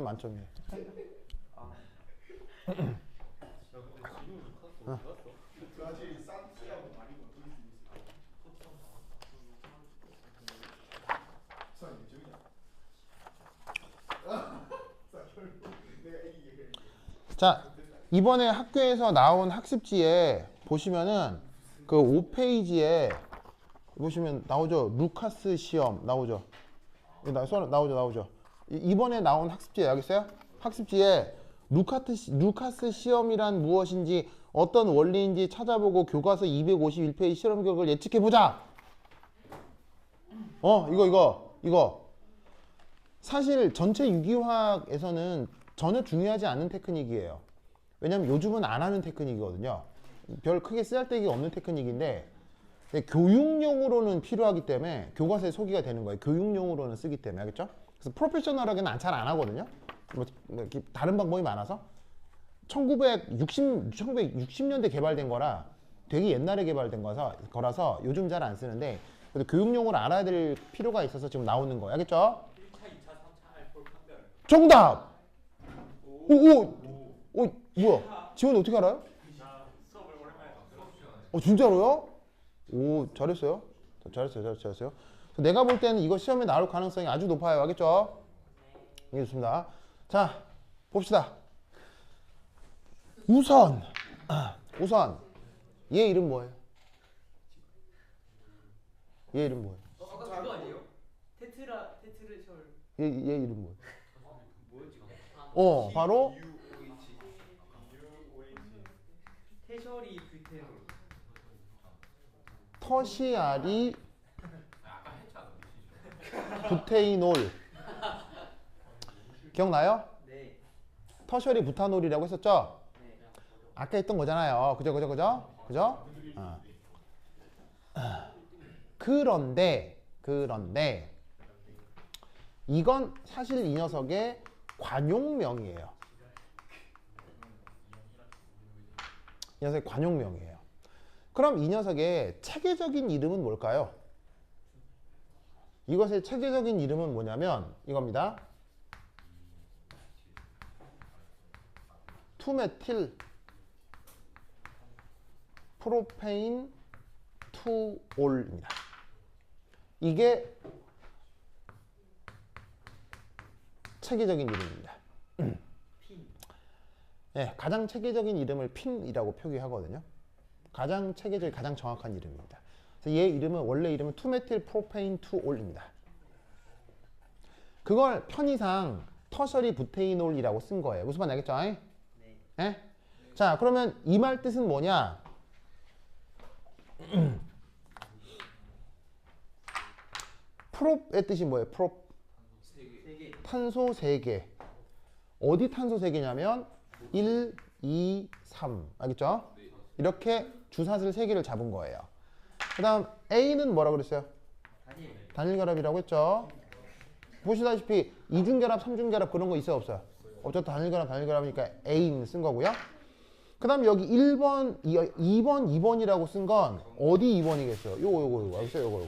만점이에요. 브라질 산티아고 많이 어떻게 자, 이번에 학교에서 나온 학습지에 보시면은 그 5페이지에 보시면 나오죠. 루카스 시험 나오죠. 나오죠. 이번에 나온 학습지에 여기 있어요? 학습지에 루카스 시험이란 무엇인지 어떤 원리인지 찾아보고 교과서 251페이지 실험 결과를 예측해 보자. 이거 사실 전체 유기화학에서는 전혀 중요하지 않은 테크닉이에요. 왜냐면 요즘은 안 하는 테크닉이거든요. 별 크게 쓰잘데기가 없는 테크닉인데 교육용으로는 필요하기 때문에 교과서에 소개가 되는 거예요. 교육용으로는 쓰기 때문에. 알겠죠? 그래서 프로페셔널하게는 잘 안 하거든요. 다른 방법이 많아서 1960년대 개발된 거라 되게 옛날에 개발된 거라서 요즘 잘 안 쓰는데 그래도 교육용으로 알아야 될 필요가 있어서 지금 나오는 거예요. 알겠죠? 1차, 2차, 3차 알코올 판별. 정답! 뭐야? 지원 어떻게 알아요? 수업을 오랜만에 들었어요. 진짜로요? 오, 잘했어요. 내가 볼 때는 이거 시험에 나올 가능성이 아주 높아요. 알겠죠? 네. 좋습니다. 자, 봅시다. 우선 얘 이름 뭐예요? 얘 이름 뭐예요? 아까 그거 아니에요? 테트르셜. 얘 이름 뭐예요? 뭐였지? 바로 테셔리 뷰테놀. 터시아리 부테이놀. 기억나요? 네. 터셔리 부타놀이라고 했었죠? 네. 아까 했던 거잖아요. 그죠? 그런데 이건 사실 이 녀석의 관용명이에요. 이 녀석의 관용명이에요. 그럼 이 녀석의 체계적인 이름은 뭘까요? 이것의 체계적인 이름은 뭐냐면 이겁니다. 투메틸 프로페인 투올입니다. 이게 체계적인 이름입니다. 핀. 네, 가장 체계적인 이름을 핀이라고 표기하거든요. 가장 체계적인, 가장 정확한 이름입니다. 그래서 얘 이름은 원래 이름은 투메틸 프로페인 투올입니다. 그걸 편의상 터셔리 부테이놀이라고 쓴 거예요. 무슨 말인지 알겠죠? 네. 네? 자, 그러면 이 말 뜻은 뭐냐? 프롭의 뜻이 뭐예요? 프롭. 세 개. 탄소 3개. 어디 탄소 3개냐면 1, 2, 3. 알겠죠? 이렇게 주사슬 3개를 잡은 거예요. 그 다음 A는 뭐라 그랬어요? 단일결합이라고 했죠? 보시다시피 이중결합, 삼중결합 그런 거 있어요? 없어요? 어차피 단일결합이니까 A는 쓴 거고요. 그 다음 여기 1번, 2번, 2번이라고 쓴 건 어디 2번이겠어요? 요거. 알겠어요? 요거.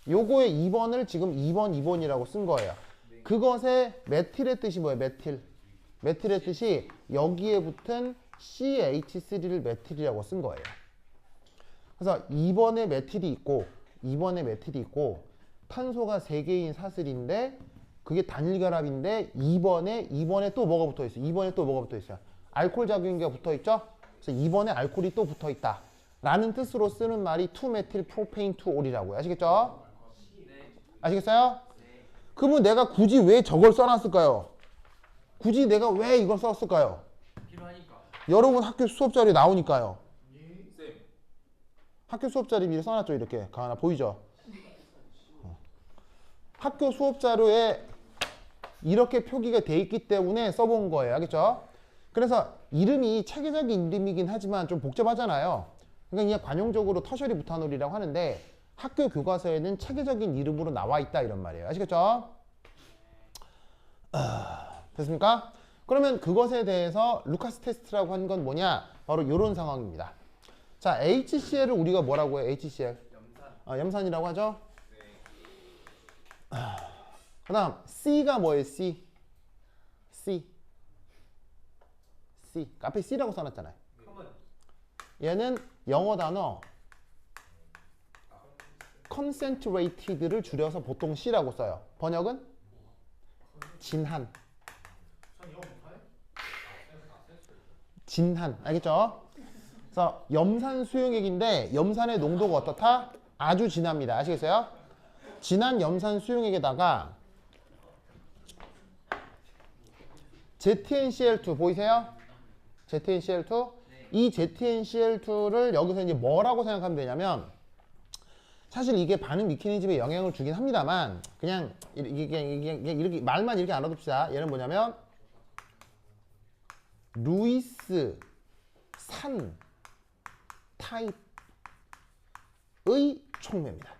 요거의 2번을 지금 2번, 2번이라고 쓴 거예요. 그것의 메틸의 뜻이 뭐예요? 메틸의 뜻이 여기에 붙은 CH3를 메틸이라고 쓴 거예요. 그래서 2번에 메틸이 있고 탄소가 3개인 사슬인데 그게 단일결합인데 2번에 또 뭐가 붙어 있어요? 2번에 또 뭐가 붙어 있어요? 알코올 작용기가 붙어 있죠? 그래서 2번에 알코올이 또 붙어 있다. 라는 뜻으로 쓰는 말이 2메틸 프로페인 2올이라고요. 아시겠죠? 아시겠어요? 그러면 내가 굳이 왜 저걸 써놨을까요? 굳이 내가 왜 이걸 썼을까요? 필요하니까. 여러분 학교 수업 자료에 나오니까요. 쌤. 학교 수업 자료 미리 써놨죠. 이렇게 가나 보이죠? 학교 수업 자료에 이렇게 표기가 돼 있기 때문에 써본 거예요. 알겠죠? 그래서 이름이 체계적인 이름이긴 하지만 좀 복잡하잖아요. 그러니까 그냥 관용적으로 터셔리 부타놀이라고 하는데 학교 교과서에는 체계적인 이름으로 나와 있다 이런 말이에요. 아시겠죠? 됐습니까? 그러면 그것에 대해서 루카스 테스트라고 한 건 뭐냐? 바로 이런 상황입니다. 자, HCl을 우리가 뭐라고 해요? HCl. 염산이라고 하죠? 그 다음 C가 뭐예요? C. C. 앞에 C라고 써놨잖아요. 커먼. 얘는 영어 단어 concentrated를 줄여서 보통 C라고 써요. 번역은 진한. 전 영어 못하네? 진한. 알겠죠? 그래서 염산 수용액인데 염산의 농도가 어떻다? 아주 진합니다. 아시겠어요? 진한 염산 수용액에다가 ZnCl2 보이세요? ZnCl2? 이 ZnCl2를 여기서 이제 뭐라고 생각하면 되냐면 사실 이게 반응 메커니즘에 영향을 주긴 합니다만 그냥 이렇게 말만 이렇게 알아둡시다. 얘는 뭐냐면 루이스 산 타입의 촉매입니다.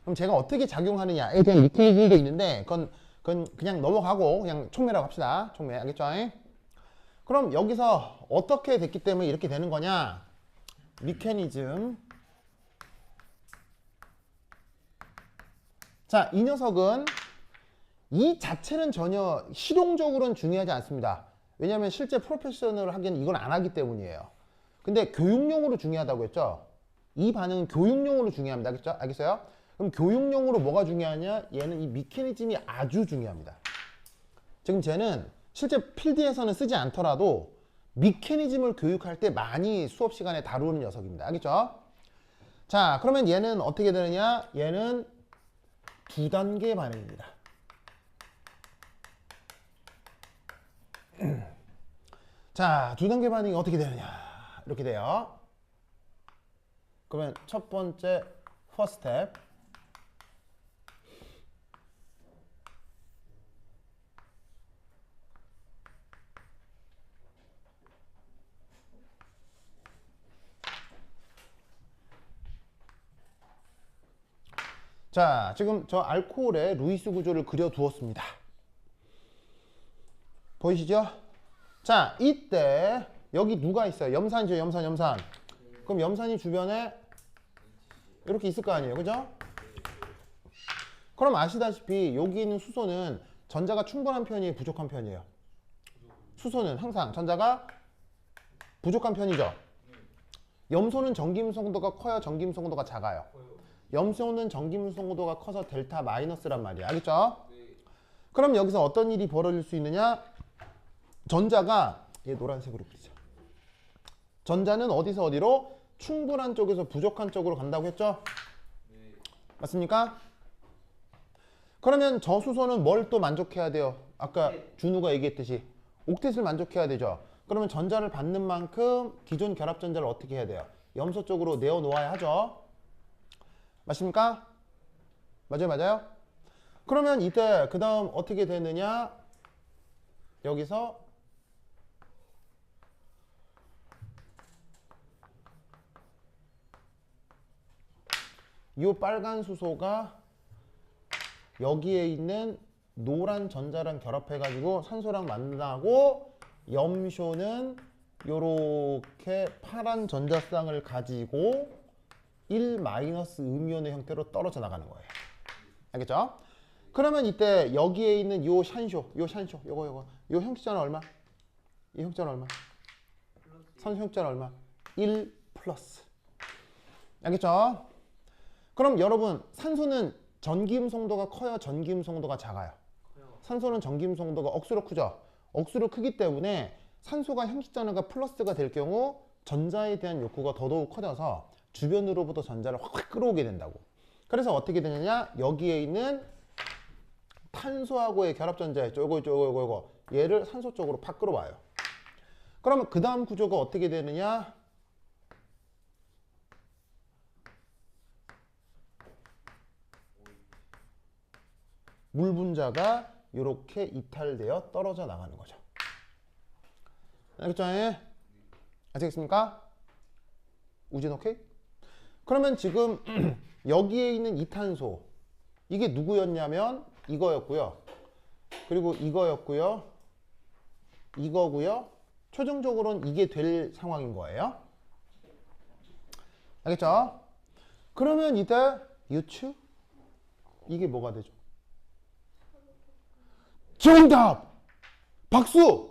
그럼 제가 어떻게 작용하느냐에 대한 메커니즘도 있는데 그건 그냥 넘어가고 그냥 촉매라고 합시다. 촉매. 알겠죠? 그럼 여기서 어떻게 됐기 때문에 이렇게 되는 거냐? 메커니즘. 자, 이 녀석은 이 자체는 전혀 실용적으로는 중요하지 않습니다. 왜냐하면 실제 프로페셔널 하기에는 이건 안 하기 때문이에요. 근데 교육용으로 중요하다고 했죠? 이 반응은 교육용으로 중요합니다. 알겠죠? 알겠어요? 그럼 교육용으로 뭐가 중요하냐? 얘는 이 메커니즘이 아주 중요합니다. 지금 쟤는 실제 필드에서는 쓰지 않더라도 메커니즘을 교육할 때 많이 수업 시간에 다루는 녀석입니다. 알겠죠? 자, 그러면 얘는 어떻게 되느냐? 얘는 두 단계 반응입니다. 자, 두 단계 반응이 어떻게 되느냐? 이렇게 돼요. 그러면 첫 번째 first step. 자, 지금 저 알코올의 루이스 구조를 그려 두었습니다. 보이시죠? 자, 이때 여기 누가 있어요? 염산이죠, 염산. 그럼 염산이 주변에 이렇게 있을 거 아니에요, 그죠? 그럼 아시다시피 여기 있는 수소는 전자가 충분한 편이에요, 부족한 편이에요? 수소는 항상 전자가 부족한 편이죠. 염소는 전기임 송도가 커요, 전기임 송도가 작아요? 염소는 전기임 송도가 커서 델타 마이너스란 말이야, 알겠죠? 그럼 여기서 어떤 일이 벌어질 수 있느냐? 전자가 얘 노란색으로 그리죠. 전자는 어디서 어디로? 충분한 쪽에서 부족한 쪽으로 간다고 했죠? 맞습니까? 그러면 저 수소는 뭘 또 만족해야 돼요? 아까 준우가 얘기했듯이 옥텟을 만족해야 되죠. 그러면 전자를 받는 만큼 기존 결합 전자를 어떻게 해야 돼요? 염소 쪽으로 내어 놓아야 하죠. 맞습니까? 맞아요. 그러면 이때 그 다음 어떻게 되느냐? 여기서 이 빨간 수소가 여기에 있는 노란 전자랑 결합해가지고 산소랑 만나고 염소는 요렇게 파란 전자쌍을 가지고 1 마이너스 음이온의 형태로 떨어져 나가는 거예요. 알겠죠? 그러면 이때 여기에 있는 요 샨쇼, 요거 요 형식자는 얼마? 이 형식자는 얼마? 산소 형식자는 얼마? 1 플러스. 알겠죠? 그럼 여러분 산소는 전기음 송도가 커요, 전기음 송도가 작아요? 산소는 전기음 송도가 억수로 크죠? 억수로 크기 때문에 산소가 형식전화가 플러스가 될 경우 전자에 대한 욕구가 더더욱 커져서 주변으로부터 전자를 확 끌어오게 된다고. 그래서 어떻게 되느냐? 여기에 있는 탄소하고의 결합전자 있죠? 요거 얘를 산소 쪽으로 팍 끌어와요. 그러면 그 다음 구조가 어떻게 되느냐? 물 분자가 이렇게 이탈되어 떨어져 나가는 거죠. 알겠죠? 아시겠습니까? 우진 오케이? 그러면 지금 여기에 있는 이탄소 이게 누구였냐면 이거였고요. 그리고 이거였고요. 이거고요. 최종적으로는 이게 될 상황인 거예요. 알겠죠? 그러면 이때 유추 이게 뭐가 되죠? 정답! 박수!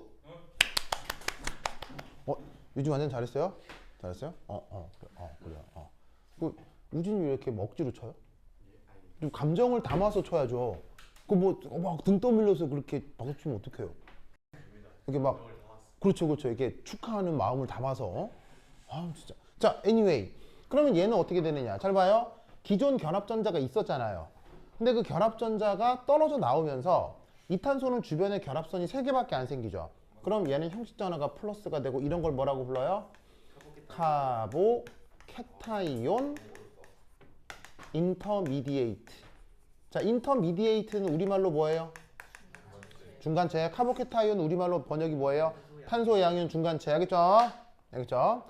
유진 완전 잘했어요? 잘했어요? 그래요. 우진이 왜 이렇게 억지로 쳐요? 좀 감정을 담아서 쳐야죠. 그 뭐 막 등 떠밀려서 그렇게 박수 치면 어떡해요? 이게 막 그렇죠. 이게 축하하는 마음을 담아서. 진짜. 자, anyway. 그러면 얘는 어떻게 되느냐? 잘 봐요. 기존 결합전자가 있었잖아요. 근데 그 결합전자가 떨어져 나오면서 이 탄소는 주변에 결합선이 3개밖에 안 생기죠. 그럼 얘는 형식 전화가 플러스가 되고 이런 걸 뭐라고 불러요? 카보 케타이온 인터미디에이트. 자, 인터미디에이트는 우리말로 뭐예요? 중간체. 카보케타이온 우리말로 번역이 뭐예요? 탄소 양이온 중간체. 알겠죠?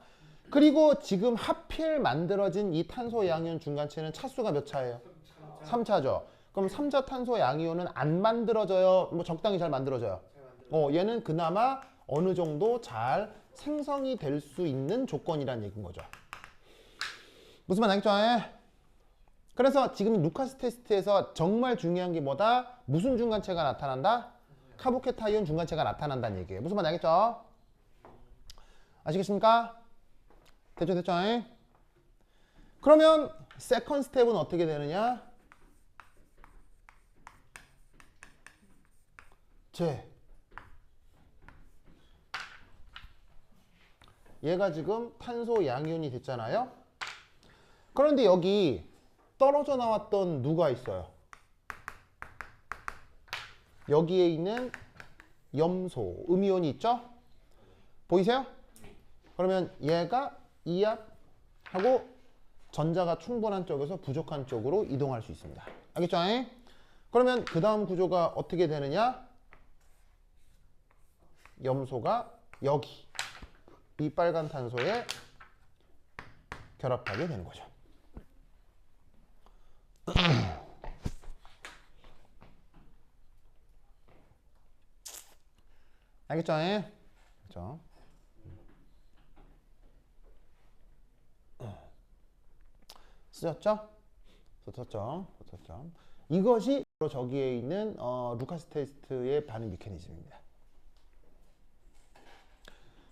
그리고 지금 하필 만들어진 이 탄소 양이온 중간체는 차수가 몇 차예요? 3차죠. 그럼 3차 탄소 양이온은 안 만들어져요? 뭐 적당히 잘 만들어져요? 얘는 그나마 어느 정도 잘 생성이 될 수 있는 조건이라는 얘기인 거죠. 무슨 말 알겠죠? 그래서 지금 루카스 테스트에서 정말 중요한 게 뭐다? 무슨 중간체가 나타난다? 카보케타이온 중간체가 나타난다는 얘기예요. 무슨 말 알겠죠? 아시겠습니까? 됐죠? 그러면 세컨 스텝은 어떻게 되느냐? 얘가 지금 탄소 양이온이 됐잖아요. 그런데 여기 떨어져 나왔던 누가 있어요? 여기에 있는 염소, 음이온이 있죠? 보이세요? 그러면 얘가 이압하고 전자가 충분한 쪽에서 부족한 쪽으로 이동할 수 있습니다. 알겠죠? 그러면 그 다음 구조가 어떻게 되느냐? 염소가 여기 이 빨간 탄소에 결합하게 되는 거죠. 알겠죠? 그렇죠? 쓰셨죠? 이것이 바로 저기에 있는 루카스 테스트의 반응 메커니즘입니다.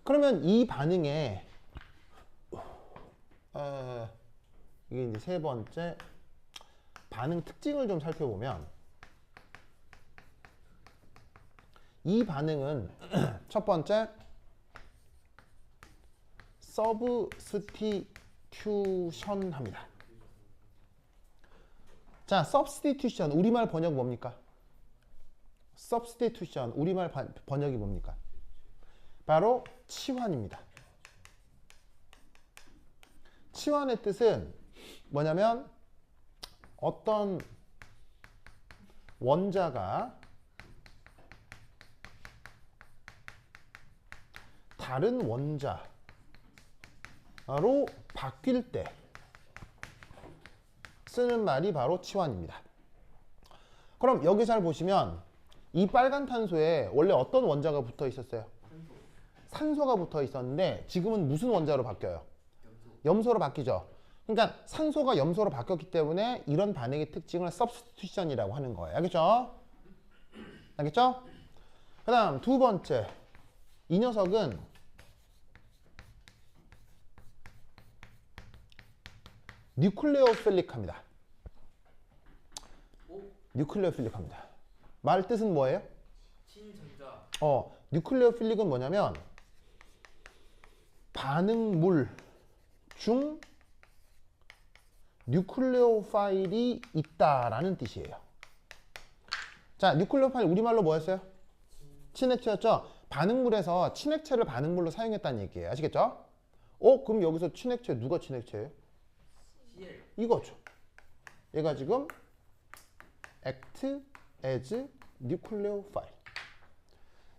그러면 이 반응에 이게 이제 세 번째 반응 특징을 좀 살펴보면 이 반응은 첫 번째 서브스티튜션 합니다. 자, substitution 우리말 번역 뭡니까? substitution 우리말 번역이 뭡니까? 바로 치환입니다. 치환의 뜻은 뭐냐면 어떤 원자가 다른 원자로 바뀔 때 쓰는 말이 바로 치환입니다. 그럼 여기 잘 보시면 이 빨간 탄소에 원래 어떤 원자가 붙어 있었어요? 산소가 붙어 있었는데 지금은 무슨 원자로 바뀌어요? 염소로 바뀌죠. 그러니까 산소가 염소로 바뀌었기 때문에 이런 반응의 특징을 substitution이라고 하는 거예요. 알겠죠? 그 다음 두 번째 이 녀석은 뉴클레오필릭합니다. 뉴클레오필릭합니다. 말 뜻은 뭐예요? 친전자. 뉴클레오필릭은 뭐냐면 반응물 중 뉴클레오파일이 있다라는 뜻이에요. 자, 뉴클레오파일 우리말로 뭐였어요? 친액체였죠? 반응물에서 친액체를 반응물로 사용했다는 얘기예요. 아시겠죠? 그럼 여기서 친액체 누가 친액체예요? CL. 이거죠. 얘가 지금 act as nucleophile.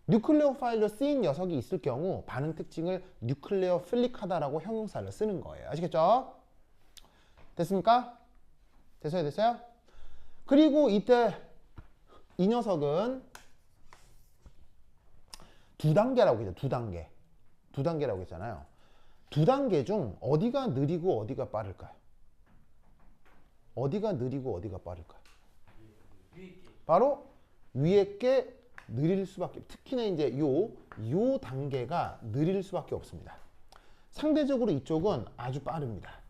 뉴클레오파일로 쓰인 녀석이 있을 경우 반응 특징을 뉴클레오필릭하다라고 형용사를 쓰는 거예요. 아시겠죠? 됐습니까? 됐어요? 그리고 이때 이 녀석은 두 단계라고 했죠. 두 단계라고 했잖아요. 두 단계 중 어디가 느리고 어디가 빠를까요? 바로 위에 게 느릴 수밖에, 특히나 이제 요 단계가 느릴 수밖에 없습니다. 상대적으로 이쪽은 아주 빠릅니다.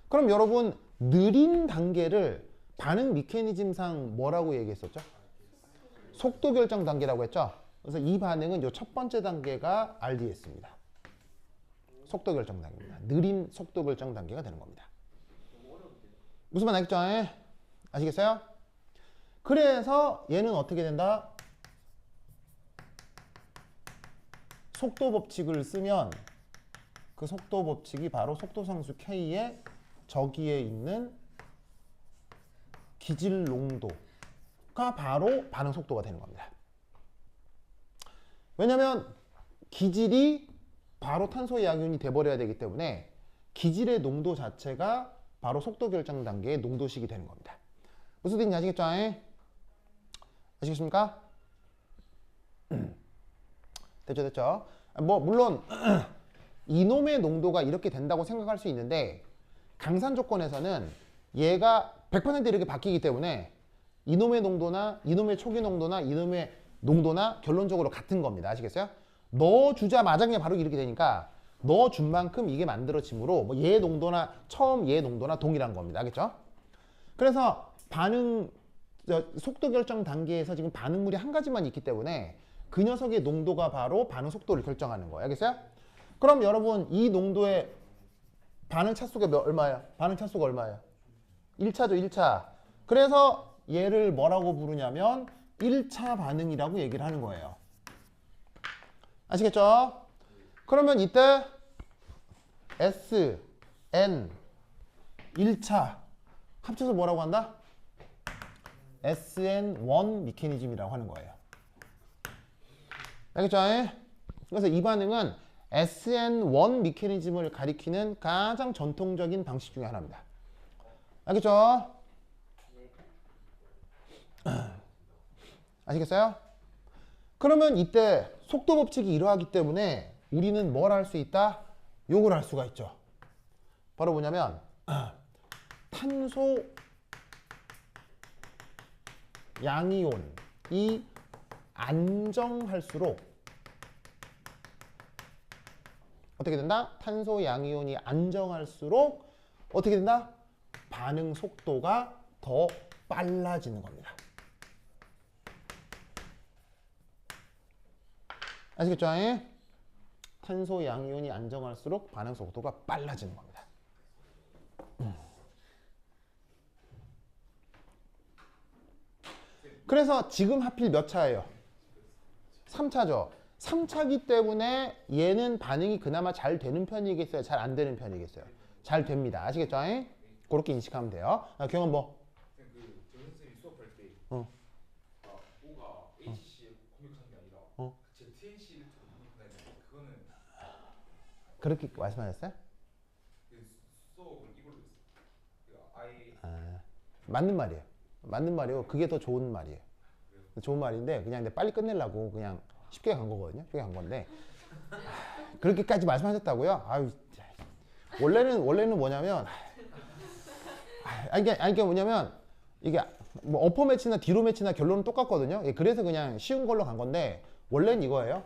그럼 여러분 느린 단계를 반응 메커니즘상 뭐라고 얘기했었죠? 속도 결정 단계라고 했죠? 그래서 이 반응은 요 첫 번째 단계가 RDS입니다. 속도 결정 단계입니다. 느린 속도 결정 단계가 되는 겁니다. 무슨 말 알겠죠? 아시겠어요? 그래서 얘는 어떻게 된다? 속도 법칙을 쓰면 그 속도 법칙이 바로 속도상수 K의 저기에 있는 기질 농도가 바로 반응 속도가 되는 겁니다. 왜냐면 기질이 바로 탄소 양이온이 돼버려야 되기 때문에 기질의 농도 자체가 바로 속도 결정 단계의 농도식이 되는 겁니다. 무슨 뜻인지 아시겠죠? 아시겠습니까? 됐죠? 뭐 물론 이놈의 농도가 이렇게 된다고 생각할 수 있는데 강산 조건에서는 얘가 100% 이렇게 바뀌기 때문에 이놈의 농도나 이놈의 초기 농도나 이놈의 농도나 결론적으로 같은 겁니다. 아시겠어요? 넣어주자마자 그냥 바로 이렇게 되니까 넣어준 만큼 이게 만들어지므로 뭐 얘 농도나 처음 얘 농도나 동일한 겁니다. 알겠죠? 그래서 반응 속도 결정 단계에서 지금 반응물이 한 가지만 있기 때문에 그 녀석의 농도가 바로 반응 속도를 결정하는 거예요. 알겠어요? 그럼 여러분 이 농도의 반응 차수가 얼마예요? 반응 차수가 얼마예요? 1차죠, 1차. 그래서 얘를 뭐라고 부르냐면 1차 반응이라고 얘기를 하는 거예요. 아시겠죠? 그러면 이때 S, N, 1차 합쳐서 뭐라고 한다? SN1 메커니즘이라고 하는 거예요. 알겠죠? 그래서 이 반응은 SN1 메커니즘을 가리키는 가장 전통적인 방식 중에 하나입니다. 알겠죠? 아시겠어요? 그러면 이때 속도 법칙이 이러하기 때문에 우리는 뭘 할 수 있다? 요걸 할 수가 있죠. 바로 뭐냐면 탄소 양이온이 안정할수록 어떻게 된다? 탄소 양이온이 안정할수록 어떻게 된다? 반응 속도가 더 빨라지는 겁니다. 아시겠죠? 탄소 양이온이 안정할수록 반응 속도가 빨라지는 겁니다. 그래서 지금 하필 몇 차예요? 3차죠. 3차기 때문에 얘는 반응이 그나마 잘 되는 편이겠어요? 잘 안 되는 편이겠어요? 잘 됩니다. 아시겠죠? 그렇게 인식하면 돼요. 경험 뭐? 그 정선 쌤이 수업할 때 어. O가 HC에 공격하는 게 아니라 ZNC를 공격한다는 그거는 그렇게 말씀하셨어요? 그 수업을 이걸로 했어요. 그러니까 아예 맞는 말이에요. 맞는 말이에요. 그게 더 좋은 말이에요. 좋은 말인데 그냥 근데 빨리 끝내려고 그냥 쉽게 간 거거든요. 쉽게 간 건데 그렇게까지 말씀하셨다고요? 아유, 원래는 뭐냐면 이게 뭐냐면 이게 뭐 어퍼 매치나 디로 매치나 결론은 똑같거든요. 예, 그래서 그냥 쉬운 걸로 간 건데 원래는 이거예요.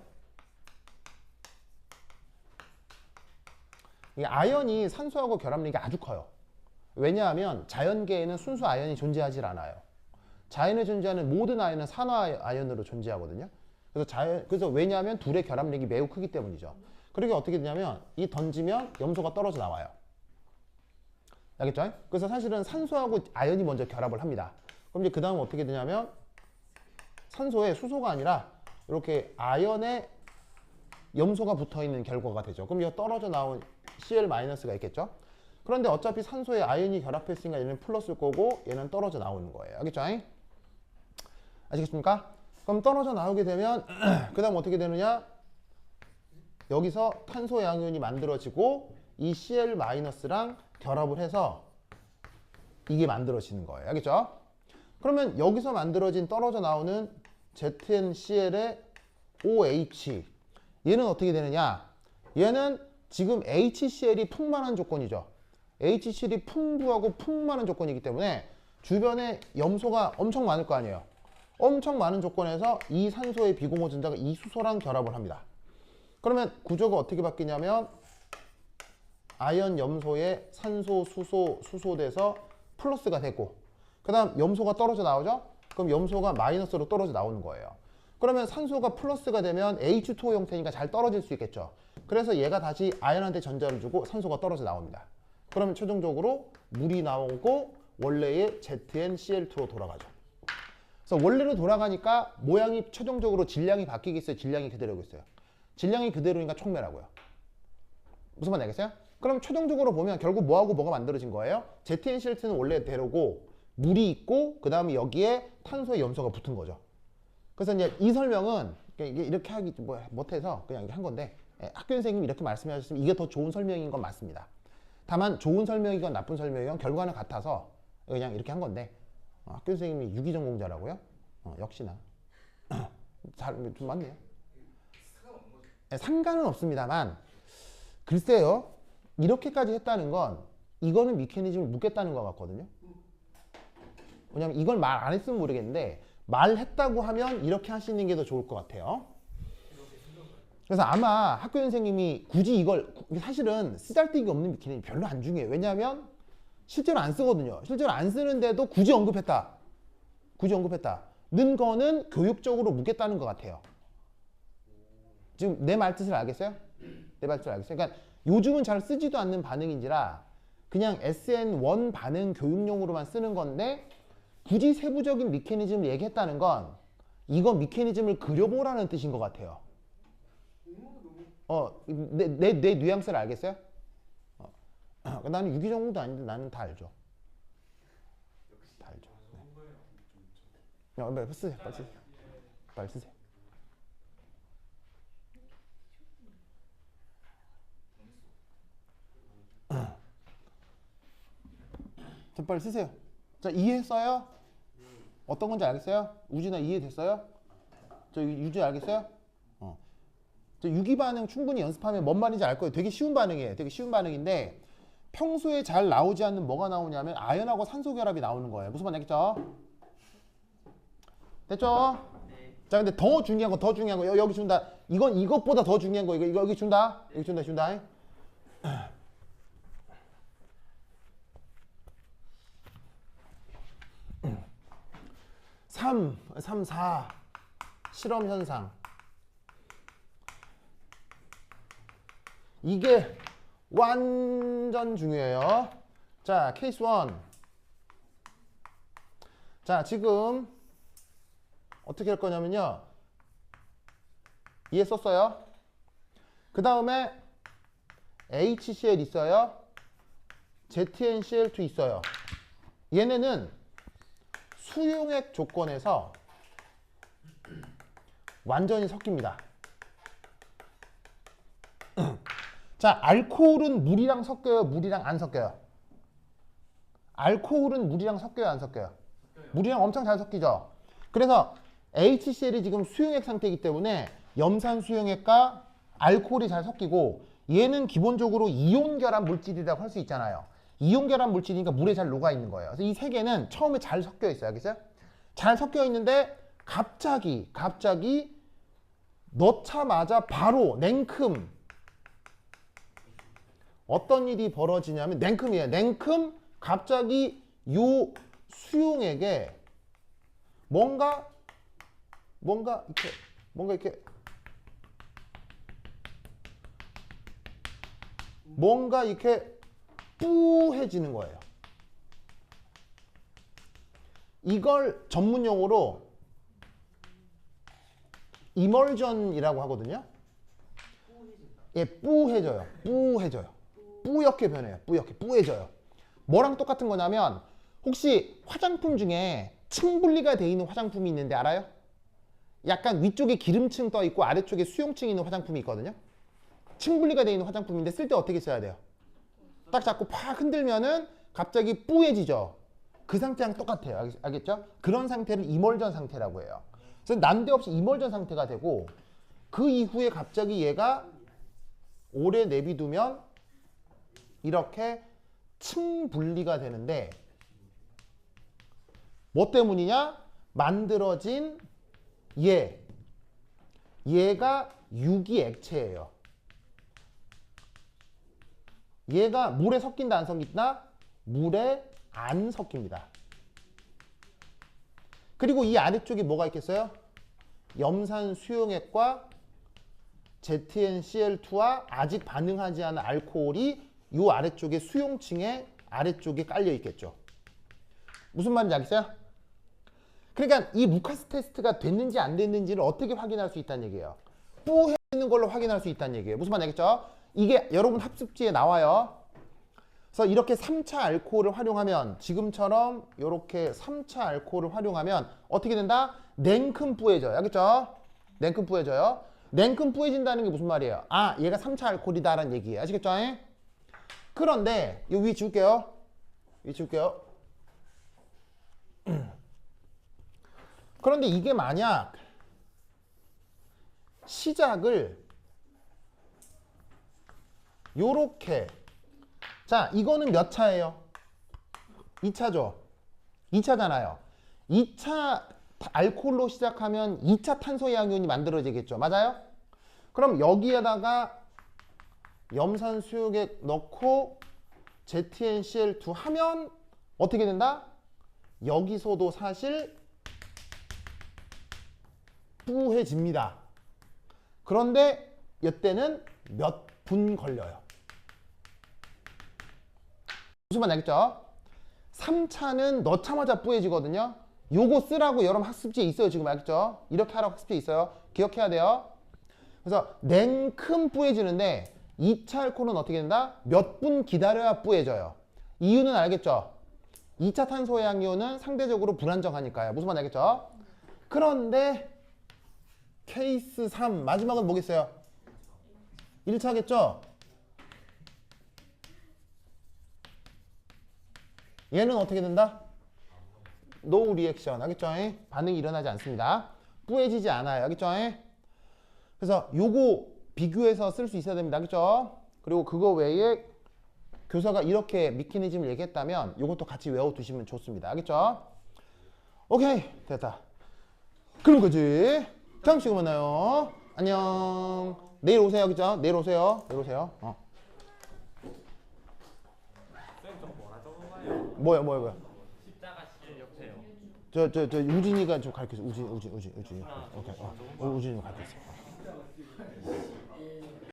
이게 아연이 산소하고 결합력이 아주 커요. 왜냐하면 자연계에는 순수 아연이 존재하지 않아요. 자연에 존재하는 모든 아연은 산화 아연으로 존재하거든요. 그래서 왜냐하면 둘의 결합력이 매우 크기 때문이죠. 그러게 어떻게 되냐면 이 던지면 염소가 떨어져 나와요. 알겠죠? 그래서 사실은 산소하고 아연이 먼저 결합을 합니다. 그럼 이제 그 다음 어떻게 되냐면 산소에 수소가 아니라 이렇게 아연에 염소가 붙어 있는 결과가 되죠. 그럼 이거 떨어져 나온 Cl-가 있겠죠? 그런데 어차피 산소에 아연이 결합했으니까 얘는 플러스일 거고 얘는 떨어져 나오는 거예요. 알겠죠? 아시겠습니까? 그럼 떨어져 나오게 되면 그 다음 어떻게 되느냐? 여기서 탄소 양이온이 만들어지고 이 Cl-랑 결합을 해서 이게 만들어지는 거예요. 알겠죠? 그러면 여기서 만들어진 떨어져 나오는 ZnCl의 OH 얘는 어떻게 되느냐? 얘는 지금 HCl이 풍만한 조건이죠. HCl이 풍부하고 풍만한 조건이기 때문에 주변에 염소가 엄청 많을 거 아니에요. 엄청 많은 조건에서 이 산소의 비공호 전자가 이 수소랑 결합을 합니다. 그러면 구조가 어떻게 바뀌냐면 아연 염소에 산소, 수소, 수소 돼서 플러스가 되고 그 다음 염소가 떨어져 나오죠? 그럼 염소가 마이너스로 떨어져 나오는 거예요. 그러면 산소가 플러스가 되면 H2O 형태니까 잘 떨어질 수 있겠죠. 그래서 얘가 다시 아연한테 전자를 주고 산소가 떨어져 나옵니다. 그러면 최종적으로 물이 나오고 원래의 ZnCl2로 돌아가죠. 그래서 원래로 돌아가니까 모양이 최종적으로 질량이 바뀌겠어요? 질량이 그대로겠어요? 질량이 그대로니까 촉매라고요. 무슨 말인지 알겠어요? 그럼 최종적으로 보면 결국 뭐하고 뭐가 만들어진 거예요? ZnCl2는 원래대로고 물이 있고 그 다음에 여기에 탄소의 염소가 붙은 거죠. 그래서 이제 이 설명은 이게 이렇게 하기 못해서 그냥 이렇게 한 건데 학교 선생님이 이렇게 말씀하셨으면 이게 더 좋은 설명인 건 맞습니다. 다만 좋은 설명이건 나쁜 설명이건 결과는 같아서 그냥 이렇게 한 건데 학교 선생님이 유기전공자라고요? 역시나 좀 맞네요. 상관은 없습니다만 글쎄요 이렇게까지 했다는 건 이거는 미케니즘을 묻겠다는 것 같거든요. 왜냐면 이걸 말 안 했으면 모르겠는데 말했다고 하면 이렇게 하시는 게 더 좋을 것 같아요. 그래서 아마 학교 선생님이 굳이 이걸 사실은 쓰잘데기 없는 미케니즘 별로 안 중요해요. 왜냐하면 실제로 안 쓰거든요. 실제로 안 쓰는데도 굳이 언급했다. 굳이 언급했다. 는 거는 교육적으로 묻겠다는 것 같아요. 지금 내 말뜻을 알겠어요? 내 말뜻을 알겠어요? 그러니까 요즘은 잘 쓰지도 않는 반응인지라 그냥 SN1 반응 교육용으로만 쓰는 건데 굳이 세부적인 미케니즘을 얘기했다는 건 이거 미케니즘을 그려보라는 뜻인 것 같아요. 내 뉘앙스를 알겠어요? 나는 유기전공도 아닌데 나는 다 알죠. 다 알죠. 빨리 쓰세요. 빨리 쓰세요. 빨리 쓰세요. 자, 빨리 쓰세요. 자, 이해했어요? 어떤 건지 알겠어요? 우진아 이해됐어요? 저 유진 알겠어요? 저 유기 반응 충분히 연습하면 뭔 말인지 알 거예요. 되게 쉬운 반응이에요. 되게 쉬운 반응인데 평소에 잘 나오지 않는 뭐가 나오냐면 아연하고 산소 결합이 나오는 거예요. 무슨 말인지 알겠죠? 됐죠? 네. 자, 근데 더 중요한 거 여기 준다. 이건 이것보다 더 중요한 거 이거 여기 준다. 여기 준다. 3, 4 실험 현상. 이게 완전 중요해요. 자, 케이스 1. 자, 지금 어떻게 할 거냐면요. 이해했었어요? 그 다음에 HCl 있어요. ZnCl2 있어요. 얘네는 수용액 조건에서 완전히 섞입니다. 자, 알코올은 물이랑 섞여요? 물이랑 안 섞여요? 알코올은 물이랑 섞여요? 안 섞여요? 물이랑 엄청 잘 섞이죠? 그래서 HCl이 지금 수용액 상태이기 때문에 염산 수용액과 알코올이 잘 섞이고 얘는 기본적으로 이온 결합 물질이라고 할 수 있잖아요. 이온 결합 물질이니까 물에 잘 녹아 있는 거예요. 그래서 이 세 개는 처음에 잘 섞여 있어요. 알겠어요? 잘 섞여 있는데 갑자기 넣자마자 바로 냉큼 어떤 일이 벌어지냐면 냉큼이에요. 냉큼 갑자기 요 수용액에 뭔가 이렇게 뿌해지는 거예요. 이걸 전문용어로 이멀전이라고 하거든요. 예, 뿌해져요. 뿌옇게 변해요. 뿌해져요. 뭐랑 똑같은 거냐면 혹시 화장품 중에 층 분리가 돼 있는 화장품이 있는데 알아요? 약간 위쪽에 기름층 떠 있고 아래쪽에 수용층이 있는 화장품이 있거든요. 층 분리가 돼 있는 화장품인데 쓸 때 어떻게 써야 돼요? 딱 잡고 팍 흔들면은 갑자기 뿌얘지죠. 그 상태랑 똑같아요. 알겠죠? 그런 상태를 이멀전 상태라고 해요. 그래서 난데없이 이멀전 상태가 되고 그 이후에 갑자기 얘가 오래 내비두면 이렇게 층 분리가 되는데 뭐 때문이냐? 만들어진 얘가 유기액체예요. 얘가 물에 섞인다 안 섞인다? 물에 안 섞입니다. 그리고 이 아래쪽에 뭐가 있겠어요? 염산 수용액과 ZnCl2와 아직 반응하지 않은 알코올이 이 아래쪽에 수용층에 아래쪽에 깔려 있겠죠. 무슨 말인지 알겠어요? 그러니까 이 루카스 테스트가 됐는지 안 됐는지를 어떻게 확인할 수 있다는 얘기예요. 뿌해 있는 걸로 확인할 수 있다는 얘기예요. 무슨 말인지 알겠죠? 이게 여러분 학습지에 나와요. 그래서 이렇게 3차 알코올을 활용하면 지금처럼 이렇게 3차 알코올을 활용하면 어떻게 된다? 냉큼 뿌해져요. 알겠죠? 냉큼 뿌해져요. 냉큼 뿌해진다는 게 무슨 말이에요? 아, 얘가 3차 알코올이다라는 얘기예요. 아시겠죠? 그런데 이 위에 지울게요. 위에 지울게요. 그런데 이게 만약 시작을 요렇게, 자, 이거는 몇 차예요? 2차죠. 2차잖아요. 2차 알코올로 시작하면 2차 탄소이양이온이 만들어지겠죠. 맞아요? 그럼 여기에다가 염산 수용액 넣고 ZnCl2 하면 어떻게 된다? 여기서도 사실 뿌해집니다. 그런데 이때는 몇 분 걸려요. 무슨 말 알겠죠? 3차는 넣자마자 뿌해지거든요. 요거 쓰라고 여러분 학습지에 있어요. 지금 알겠죠? 이렇게 하라고 학습지에 있어요. 기억해야 돼요. 그래서 냉큼 뿌해지는데 2차 알코올은 어떻게 된다? 몇 분 기다려야 뿌해져요. 이유는 알겠죠? 2차 탄소해양이온은 상대적으로 불안정하니까요. 무슨 말 알겠죠? 그런데 케이스 3 마지막은 뭐겠어요? 1차겠죠? 얘는 어떻게 된다? No reaction. 알겠죠? 반응이 일어나지 않습니다. 뿌해지지 않아요. 알겠죠? 그래서 요거 비교해서 쓸 수 있어야 됩니다. 알겠죠? 그리고 그거 외에 교사가 이렇게 미키니즘을 얘기했다면 요것도 같이 외워두시면 좋습니다. 알겠죠? 오케이. 됐다. 그럼 그지? 다음 시간에 만나요. 안녕. 내일 오세요. 그죠? 내일 오세요. 내일 오세요. 쌤, 저 뭐라 적어봐요? 뭐야? 십자가 씨 옆에요. 저 우진이가 좀 가르쳐줘. 우진. 오케이. 우진이 가르쳐줘.